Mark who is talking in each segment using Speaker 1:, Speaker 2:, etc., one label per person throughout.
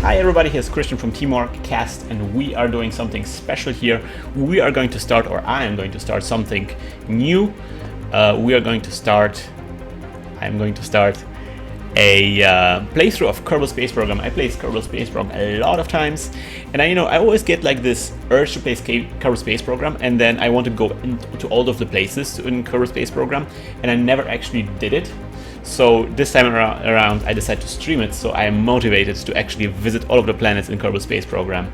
Speaker 1: Hi everybody, here's Christian from Teamwork Cast, and we are doing something special here. We are going to start, or I am going to start something new. I'm going to start a playthrough of Kerbal Space Program. I played Kerbal Space Program a lot of times, and I always get like this urge to play Kerbal Space Program, and then I want to go into all of the places in Kerbal Space Program, and I never actually did it. So this time around I decided to stream it, so I am motivated to actually visit all of the planets in Kerbal Space Program.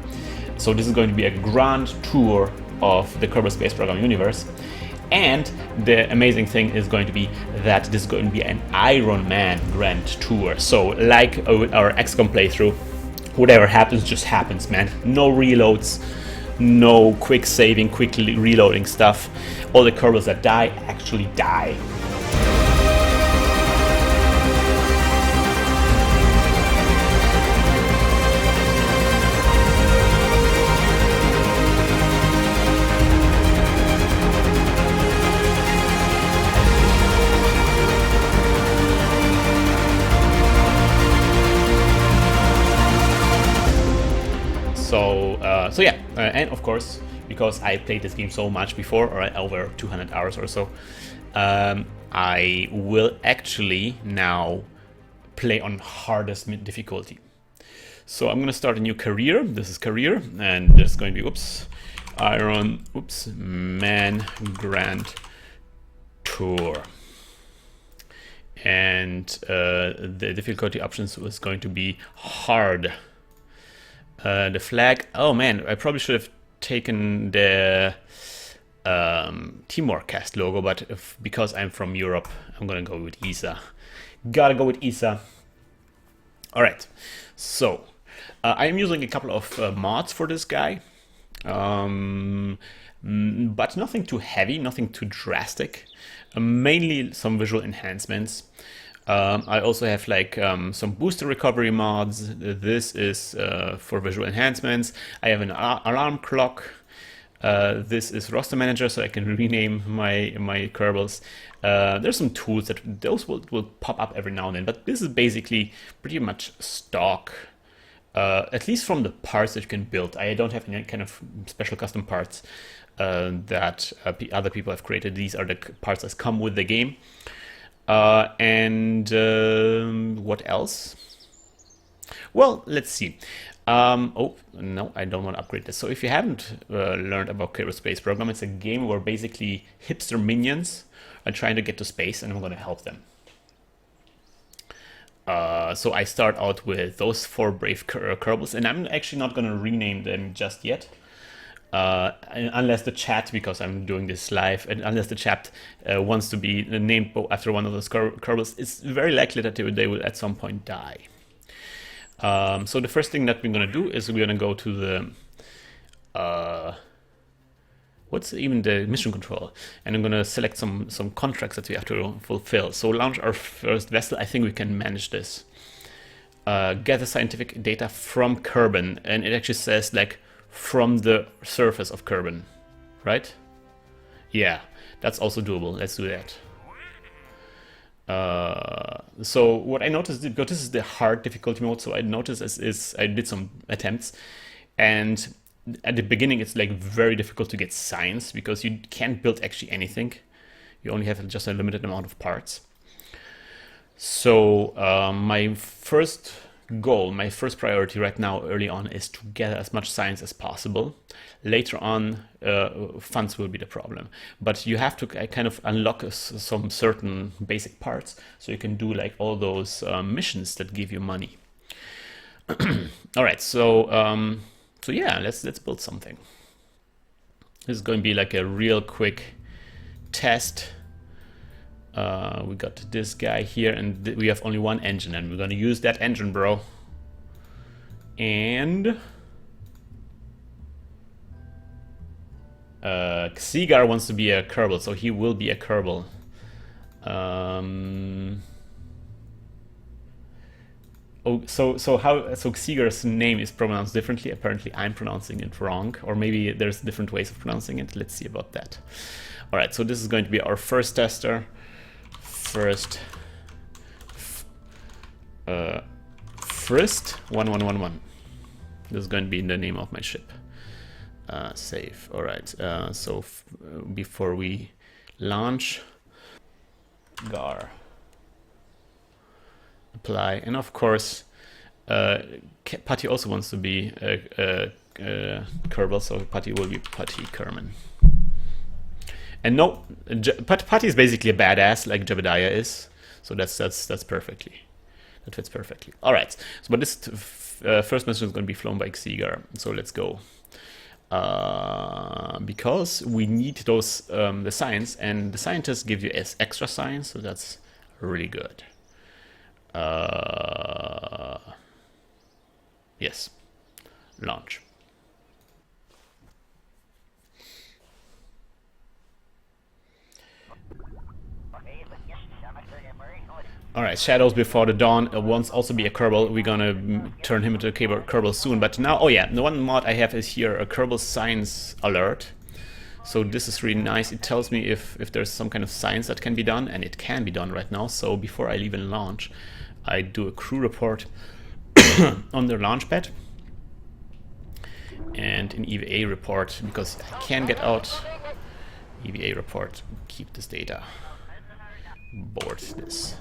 Speaker 1: So this is going to be a grand tour of the Kerbal Space Program universe. And the amazing thing is going to be that this is going to be an Ironman grand tour. So like with our XCOM playthrough, whatever happens just happens, man. No reloads, no quick saving, quickly reloading stuff. All the Kerbals that die actually die. So yeah, and of course, because I played this game so much before, or over 200 hours or so, I will actually now play on hardest difficulty. So I'm gonna start a new career. This is career, and this is going to be Man Grand Tour. And the difficulty options was going to be hard. The flag, oh man, I probably should have taken the Teamwork Cast logo, but because I'm from Europe, I'm gonna go with ESA. Gotta go with ESA. Alright, so I'm using a couple of mods for this guy, but nothing too heavy, nothing too drastic, mainly some visual enhancements. I also have like some booster recovery mods. This is for visual enhancements. I have an alarm clock. This is roster manager, so I can rename my Kerbals. There's some tools that those will pop up every now and then, but this is basically pretty much stock. At least from the parts that you can build. I don't have any kind of special custom parts that other people have created. These are the parts that come with the game. What else? Well, let's see. Oh, no, I don't want to upgrade this. So if you haven't learned about Kerbal Space Program, it's a game where basically hipster minions are trying to get to space, and I'm going to help them. So I start out with those 4 brave Kerbals, and I'm actually not going to rename them just yet. Unless the chat, because I'm doing this live, and unless the chat wants to be named after one of those Kerbals, it's very likely that they will at some point die. So the first thing that we're going to do is we're going to go to the what's even the mission control, and I'm going to select some contracts that we have to fulfill. So launch our first vessel. I think we can manage this. Gather scientific data from Kerbin, and it actually says like from the surface of Kerbin, right? Yeah, that's also doable. Let's do that. So what I noticed, because this is the hard difficulty mode, so I noticed is I did some attempts, and at the beginning it's like very difficult to get science because you can't build actually anything. You only have just a limited amount of parts. So my first goal, my first priority right now early on is to gather as much science as possible. Later on, funds will be the problem, but you have to kind of unlock some certain basic parts so you can do like all those missions that give you money. All right, so yeah, let's build something. This is going to be like a real quick test. We got this guy here, and we have only one engine, and we're going to use that engine, bro. And Xigar wants to be a Kerbal, so he will be a Kerbal. So Xigar's name is pronounced differently. Apparently, I'm pronouncing it wrong, or maybe there's different ways of pronouncing it. Let's see about that. All right, so this is going to be our first tester. Frist 1111. This is going to be in the name of my ship. Save. All right. So before we launch, gar apply, and of course, Putty also wants to be Kerbal, so Putty will be Putty Kerman. And no, Putty is basically a badass like Jebediah is, so that's perfectly. That fits perfectly. All right. So, but this first mission is going to be flown by Xigar. So let's go. Because we need those the science, and the scientists give you extra science, so that's really good. Yes. Launch. Alright, Shadows Before the Dawn wants also be a Kerbal. We're gonna turn him into a Kerbal soon. But now, oh yeah, the one mod I have is here, a Kerbal Science Alert. So this is really nice. It tells me if there's some kind of science that can be done, and it can be done right now. So before I leave and launch, I do a crew report on the launch pad. And an EVA report, because I can get out. EVA report, keep this data. Board this.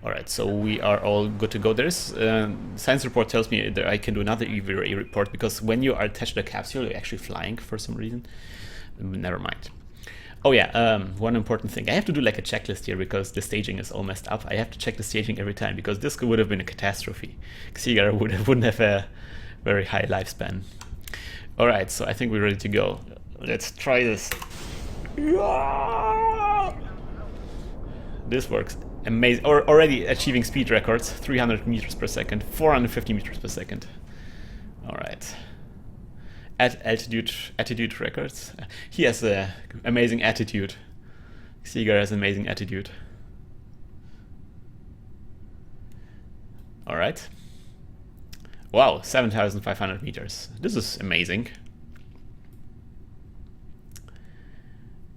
Speaker 1: Alright, so we are all good to go. There's science report tells me that I can do another EVA report, because when you are attached to the capsule, you're actually flying for some reason. Never mind. Oh yeah, one important thing. I have to do like a checklist here, because the staging is all messed up. I have to check the staging every time, because this would have been a catastrophe. Xigar wouldn't have a very high lifespan. Alright, so I think we're ready to go. Let's try this. This works. Amazing. Already achieving speed records. 300 meters per second, 450 meters per second. Alright. At attitude records. He has an amazing attitude. Xigar has amazing attitude. Alright. Wow, 7,500 meters. This is amazing.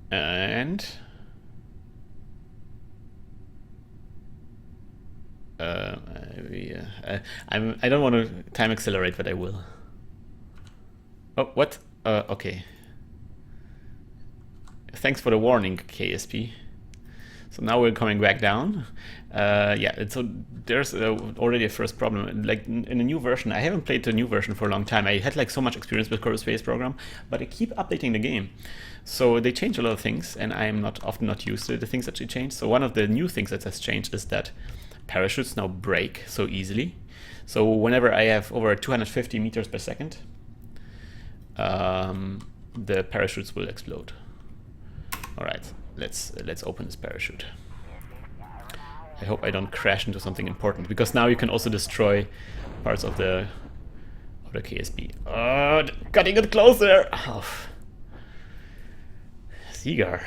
Speaker 1: And I don't want to time accelerate, but I will. Oh, what? Okay. Thanks for the warning, KSP. So now we're coming back down. Yeah, so there's already a first problem. Like in a new version, I haven't played the new version for a long time. I had like so much experience with Kerbal Space Program, but I keep updating the game. So they change a lot of things, and I'm often not used to the things that they change. So one of the new things that has changed is that parachutes now break so easily. So whenever I have over 250 meters per second, the parachutes will explode. All right, let's open this parachute. I hope I don't crash into something important, because now you can also destroy parts of the KSP. Oh, cutting it closer. Oh. Xigar.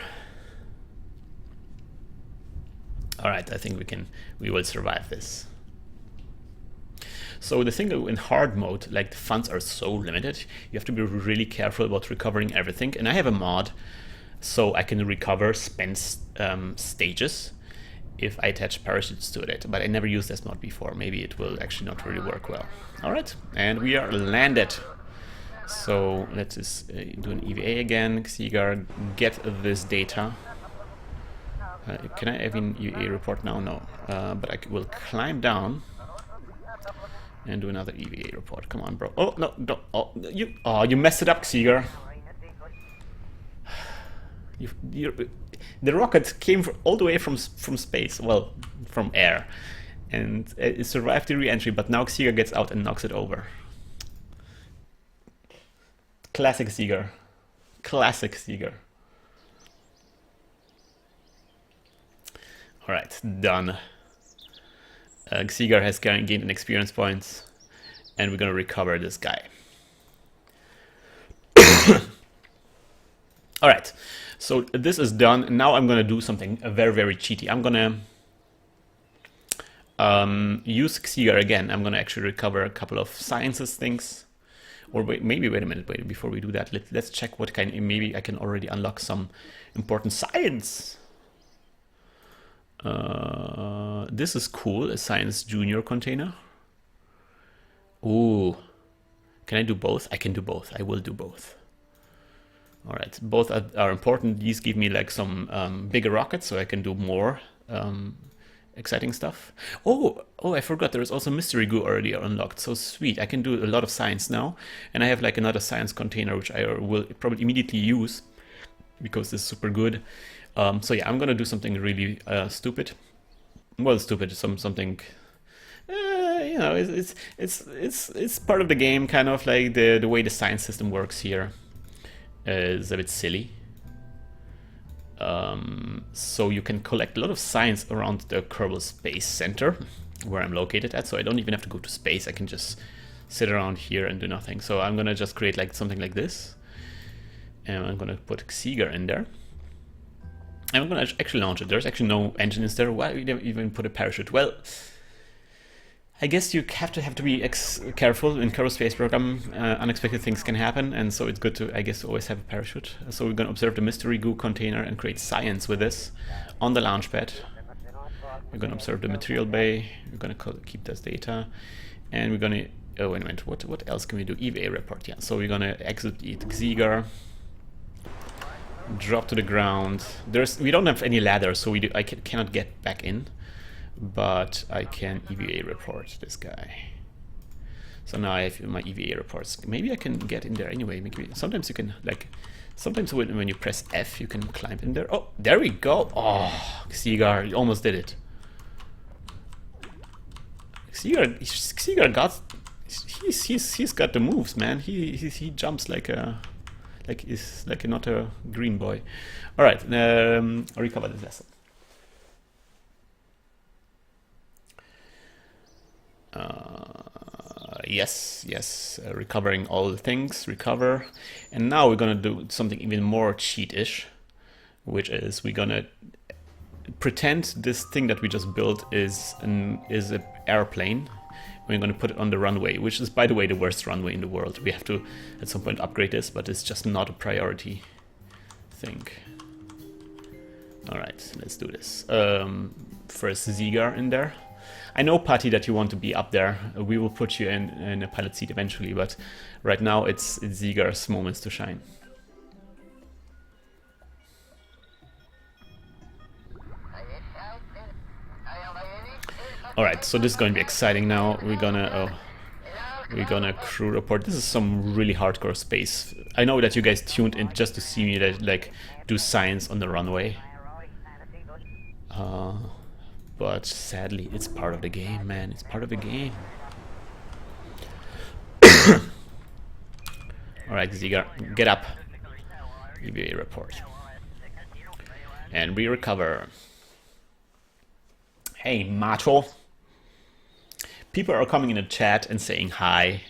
Speaker 1: All right, I think we will survive this. So the thing in hard mode, like the funds are so limited, you have to be really careful about recovering everything. And I have a mod, so I can recover spent stages if I attach parachutes to it. But I never used this mod before. Maybe it will actually not really work well. All right, and we are landed. So let's just do an EVA again. Xigar, get this data. Can I have an EVA report now? No. But I will climb down and do another EVA report. Come on, bro. Oh, no, don't. Oh, you messed it up, Xigar. The rocket came all the way from space, well, from air, and it survived the re-entry, but now Xigar gets out and knocks it over. Classic Xigar. Classic Xigar. Alright, done. Xigar has gained an experience points, and we're gonna recover this guy. Alright, so this is done. Now I'm gonna do something very, very cheaty. I'm gonna use Xigar again. I'm gonna actually recover a couple of sciences things. Or wait a minute, before we do that, let's check what kind. Maybe I can already unlock some important science. This is cool, a Science Junior container. Ooh, Can I do both? I can do both. I will do both. All right, both are important. These give me like some bigger rockets, so I can do more exciting stuff. Oh, I forgot. There is also mystery goo already unlocked. So sweet. I can do a lot of science now, and I have like another science container which I will probably immediately use because it's super good. So yeah, I'm gonna do something really stupid. Well, stupid. Something. You know, it's part of the game. Kind of like the way the science system works here is a bit silly. So you can collect a lot of science around the Kerbal Space Center, where I'm located at, so I don't even have to go to space. I can just sit around here and do nothing. So I'm gonna just create like something like this, and I'm gonna put Xigar in there. And I'm gonna actually launch it. There's actually no engines there. Why we didn't even put a parachute? Well, I guess you have to be careful in Kerbal Space Program. Unexpected things can happen, and so it's good to, I guess, always have a parachute. So we're gonna observe the mystery goo container and create science with this on the launch pad. We're gonna observe the material bay. We're gonna keep this data, and we're gonna. Oh wait a minute. What else can we do? EVA report. Yeah. So we're gonna exit Xigar. Drop to the ground. We don't have any ladder, so I cannot get back in. But I can EVA report this guy. So now I have my EVA reports. Maybe I can get in there anyway. Maybe sometimes you can, like, sometimes when you press F, you can climb in there. Oh, there we go. Oh, Xigar, you almost did it. Xigar got, he's got the moves, man. He jumps like not a green boy. All right, I'll recover this lesson. Yes, recovering all the things, recover. And now we're gonna do something even more cheat-ish, which is we're gonna pretend this thing that we just built is an airplane. We're gonna put it on the runway, which is, by the way, the worst runway in the world. We have to, at some point, upgrade this, but it's just not a priority thing. All right, let's do this. First Xigar in there. I know, Putty, that you want to be up there. We will put you in a pilot seat eventually, but right now it's Xigar's moments to shine. All right, so this is going to be exciting now. We're gonna crew report. This is some really hardcore space. I know that you guys tuned in just to see me like do science on the runway. But sadly, it's part of the game, man. It's part of the game. Alright, Xigar, get up. EVA report. And we recover. Hey, macho. People are coming in the chat and saying hi.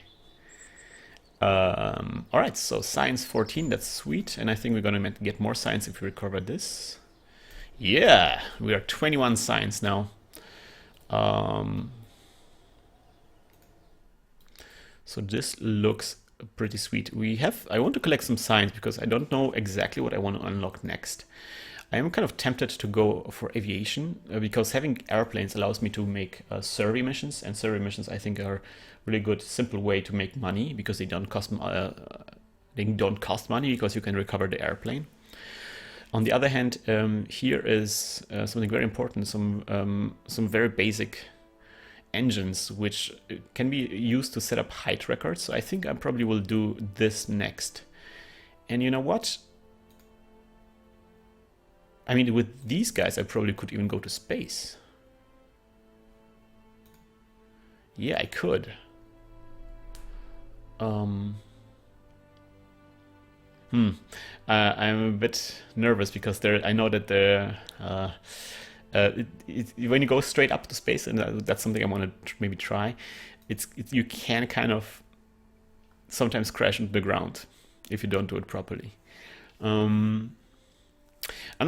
Speaker 1: Alright, so science 14, that's sweet. And I think we're gonna get more science if we recover this. Yeah, we are 21 science now. So this looks pretty sweet. I want to collect some science because I don't know exactly what I want to unlock next. I am kind of tempted to go for aviation because having airplanes allows me to make survey missions, and survey missions I think are really good, simple way to make money because they don't cost money because you can recover the airplane. On the other hand, here is something very important, some very basic engines which can be used to set up height records. So I think I probably will do this next. And you know what? I mean, with these guys, I probably could even go to space. Yeah, I could. I'm a bit nervous because I know that when you go straight up to space, and that's something I want to maybe try, you can kind of sometimes crash into the ground if you don't do it properly. I'm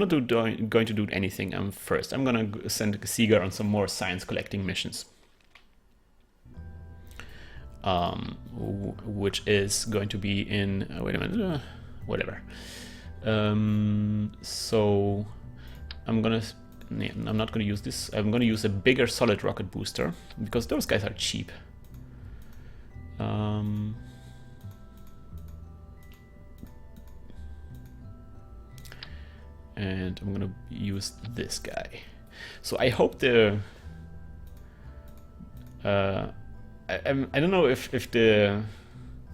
Speaker 1: not going to do anything first. I'm going to send Xigar on some more science collecting missions. Which is going to be in... wait a minute. Whatever. So I'm not gonna use this. I'm gonna use a bigger solid rocket booster because those guys are cheap. And I'm gonna use this guy. So I hope the I don't know if the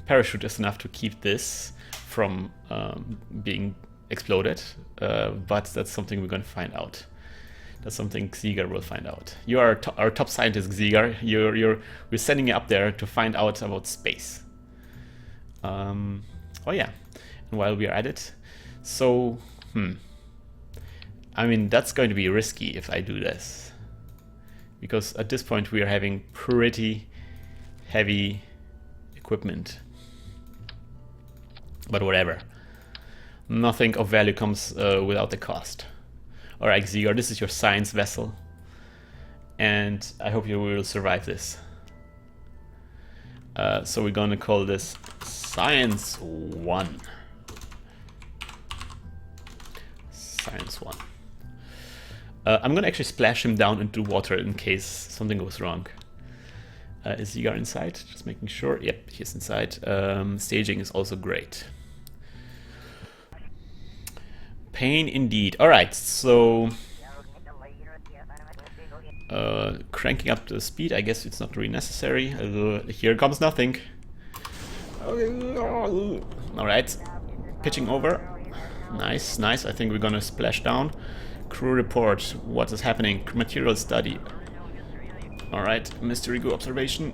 Speaker 1: parachute is enough to keep this from being exploded, but that's something we're going to find out. That's something Xigar will find out. You are our top scientist, Xigar. We're sending you up there to find out about space. Oh yeah, and while we are at it, so I mean, that's going to be risky if I do this, because at this point we are having pretty heavy equipment. But whatever. Nothing of value comes without the cost. Alright, Xigar, this is your science vessel. And I hope you will survive this. So we're gonna call this Science 1. Science 1. I'm gonna actually splash him down into water in case something goes wrong. Is Xigar inside? Just making sure. Yep, he's inside. Staging is also great. Pain indeed. Alright, so cranking up the speed, I guess it's not really necessary. Here comes nothing. Alright, pitching over. Nice, nice. I think we're gonna splash down. Crew report. What is happening? Material study. Alright, mystery goo observation.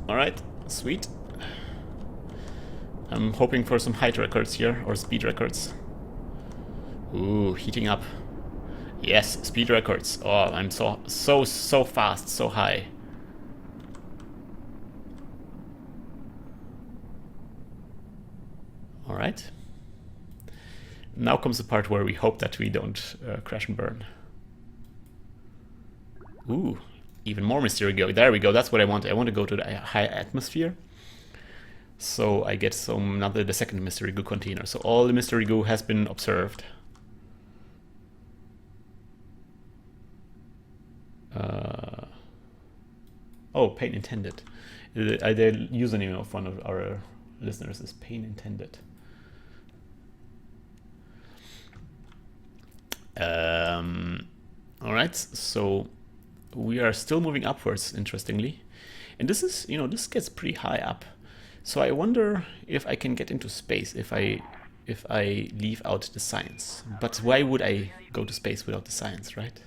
Speaker 1: Alright, sweet. I'm hoping for some height records here, or speed records. Ooh, heating up. Yes, speed records. Oh, I'm so fast, so high. Alright. Now comes the part where we hope that we don't crash and burn. Ooh, even more mystery goo. There we go, that's what I want. I want to go to the high atmosphere. So I get the second mystery goo container. So all the mystery goo has been observed. Oh, pain intended. The username of one of our listeners is pain intended. Alright, so we are still moving upwards, interestingly. And this is, this gets pretty high up. So I wonder if I can get into space if I leave out the science. But why would I go to space without the science, right?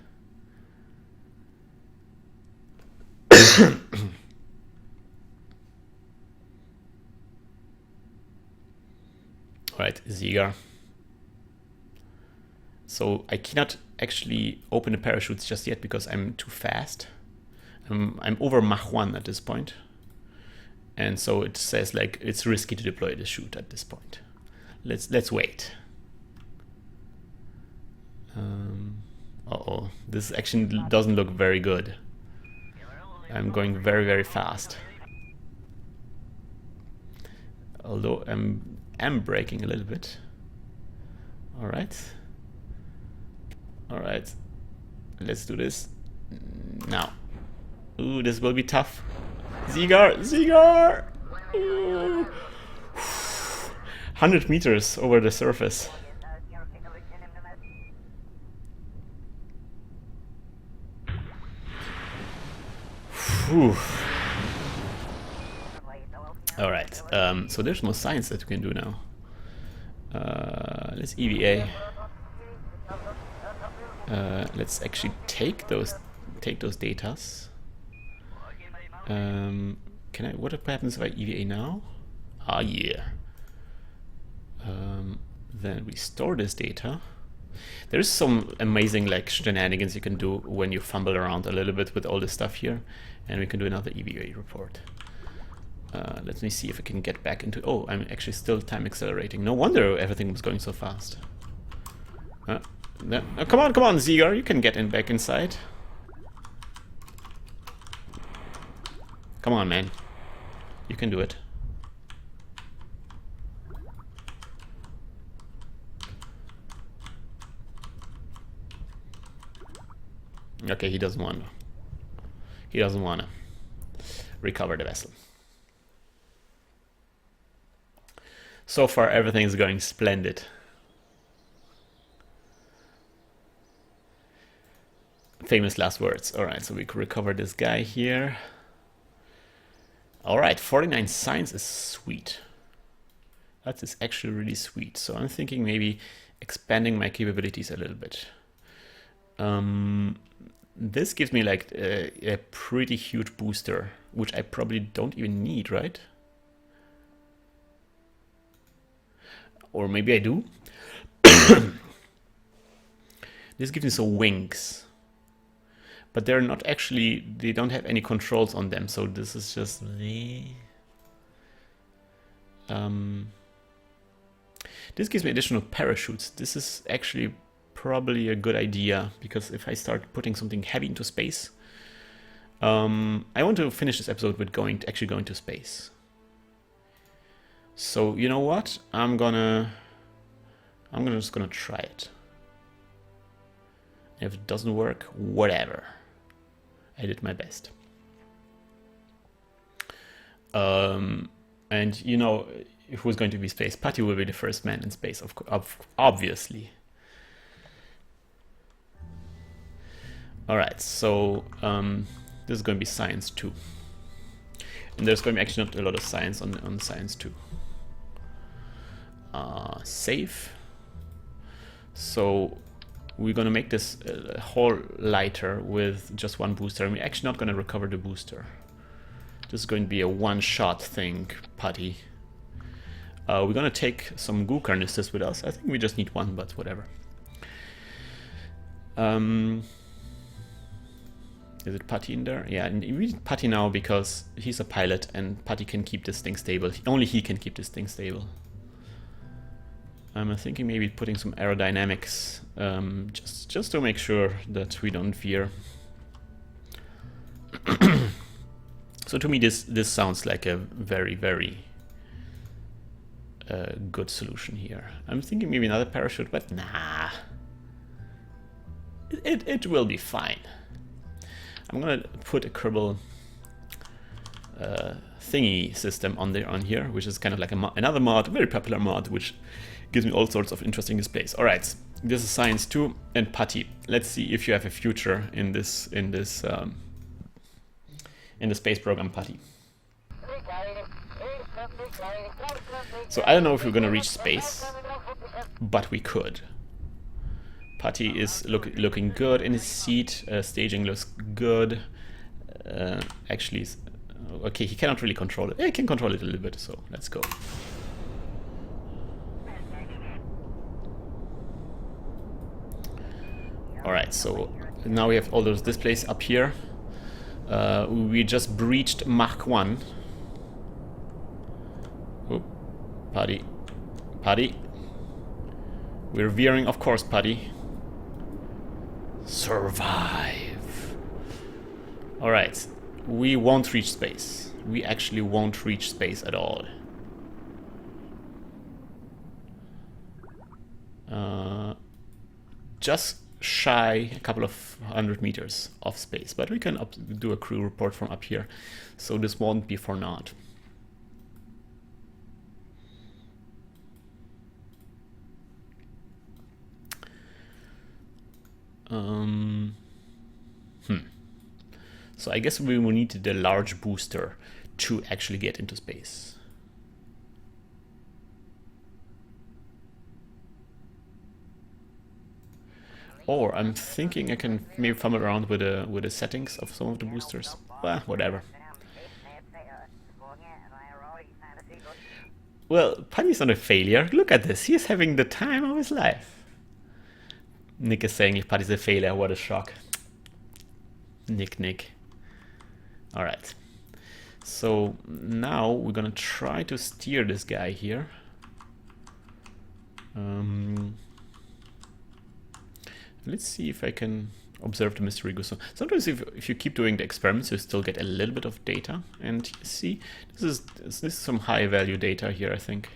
Speaker 1: Alright, Xigar. So I cannot actually open the parachutes just yet because I'm too fast. I'm over Mach 1 at this point. And so it says like it's risky to deploy the chute at this point. Let's wait. Uh-oh, this action doesn't look very good. I'm going very, very fast. Although I'm braking a little bit. Alright. Alright. Let's do this now. Ooh, this will be tough. Xigar! Xigar! Ooh. 100 meters over the surface. Whew. Alright, so there's more science that we can do now. Let's EVA. Let's actually take those datas. What happens if I EVA now? Ah, yeah. Then we store this data. There's some amazing like shenanigans you can do when you fumble around a little bit with all this stuff here, and we can do another EVA report. Let me see if I can get back into. Oh, I'm actually still time accelerating. No wonder everything was going so fast. Come on, Xigar, you can get back inside. Come on, man. You can do it. Okay, he doesn't want to. He doesn't want to recover the vessel. So far, everything is going splendid. Famous last words. All right, so we can recover this guy here. All right, 49 science is sweet. That is actually really sweet. So I'm thinking maybe expanding my capabilities a little bit. This gives me like a pretty huge booster, which I probably don't even need, right? Or maybe I do. This gives me some wings. But they're not actually, they don't have any controls on them, so this is just this gives me additional parachutes. This is actually probably a good idea, because if I start putting something heavy into space, I want to finish this episode with actually going to space. So you know what? I'm just gonna try it. If it doesn't work, whatever. I did my best. And you know, who's going to be space? Putty will be the first man in space, obviously. All right, so this is going to be science 2. And there's going to be actually not a lot of science on science 2. Save. So we're going to make this whole lighter with just one booster, and we're actually not going to recover the booster. This is going to be a one-shot thing, Putty. We're going to take some goo canisters with us. I think we just need one, but whatever. Is it Putty in there? Yeah, and we need Putty now because he's a pilot and Putty can keep this thing stable. Only he can keep this thing stable. I'm thinking maybe putting some aerodynamics, just to make sure that we don't veer. So to me, this sounds like a very, very good solution here. I'm thinking maybe another parachute, but nah, it will be fine. I'm gonna put a Kerbal thingy system on here, which is kind of like another mod, a very popular mod, which gives me all sorts of interesting displays. All right, this is Science 2 and Putty. Let's see if you have a future in the space program, Putty. So I don't know if we're gonna reach space, but we could. Putty is looking good in his seat. Staging looks good. Actually, okay, he cannot really control it. Yeah, he can control it a little bit, so let's go. Alright, so now we have all those displays up here. We just breached Mach 1. Oop. Putty. Putty. We're veering, of course, Putty. Survive. Alright, we won't reach space. We actually won't reach space at all. Just shy a couple of 100 meters of space, but we can do a crew report from up here, so this won't be for naught. So I guess we will need the large booster to actually get into space. Or I'm thinking I can maybe fumble around with the settings of some of the boosters. Well, whatever. Well, Putty's not a failure. Look at this. He's having the time of his life. Nick is saying if Putty's a failure, what a shock. Nick. Alright. So now we're gonna try to steer this guy here. Let's see if I can observe the mystery gusto. Sometimes if you keep doing the experiments, you still get a little bit of data. And see, this is some high value data here, I think.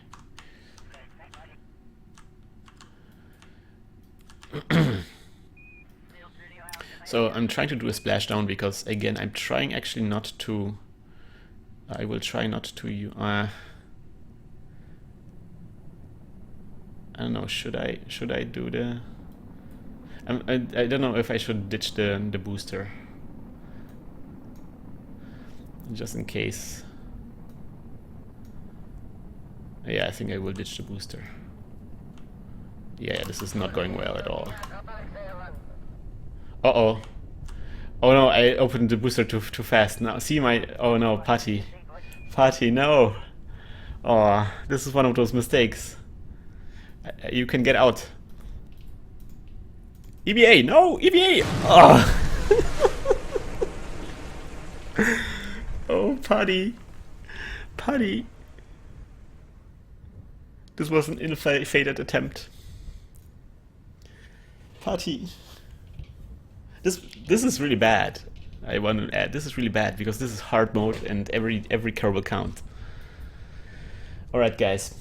Speaker 1: So I'm trying to do a splashdown because, again, I'm trying actually not to... I will try not to... I don't know, should I do the... I don't know if I should ditch the booster. Just in case. Yeah, I think I will ditch the booster. Yeah, this is not going well at all. Uh-oh. Oh no, I opened the booster too fast. Now, see my... Oh no, Putty. Putty, no. Oh, this is one of those mistakes. You can get out. EVA, no! EVA! Oh, oh Putty. Putty. This was an ill-fated attempt. Putty. This is really bad. I want to add, this is really bad because this is hard mode and every curve will count. Alright guys,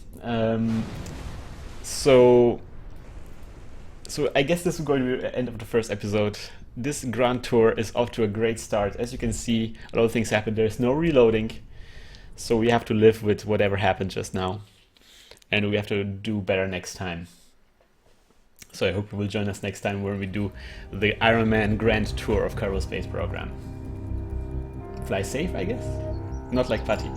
Speaker 1: so I guess this is going to be the end of the first episode. This Grand Tour is off to a great start. As you can see, a lot of things happen. There's no reloading, so we have to live with whatever happened just now. And we have to do better next time. So I hope you will join us next time when we do the Ironman Grand Tour of Kerbal Space Program. Fly safe, I guess? Not like Putty.